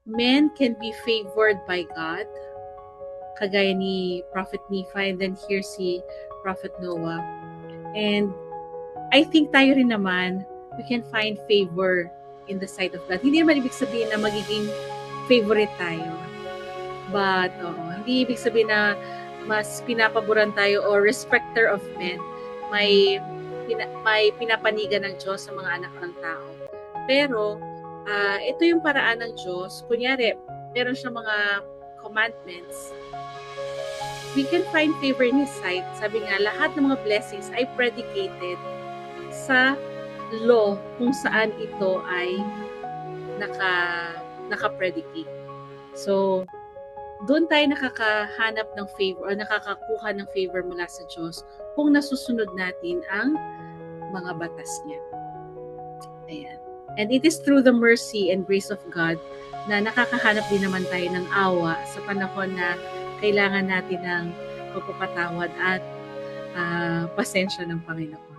men can be favored by God, kagaya ni Prophet Nephi, and then here si Prophet Noah. And I think tayo rin naman, we can find favor in the sight of God. Hindi naman ibig sabihin na magiging favorite tayo. But, hindi ibig sabihin na mas pinapaboran tayo or respecter of men. May pinapanigan ng Diyos sa mga anak ng tao. Pero, ito yung paraan ng Diyos. Kunyari, meron siyang mga commandments. We can find favor in His sight. Sabi nga, lahat ng mga blessings ay predicated sa law kung saan ito ay naka-predicate. So, doon tayo nakakahanap ng favor o nakakakuha ng favor mula sa Diyos kung nasusunod natin ang mga batas niya. Ayan. And it is through the mercy and grace of God na nakakahanap din naman tayo ng awa sa panahon na kailangan natin ng pagpapatawad at pasensya ng Panginoon.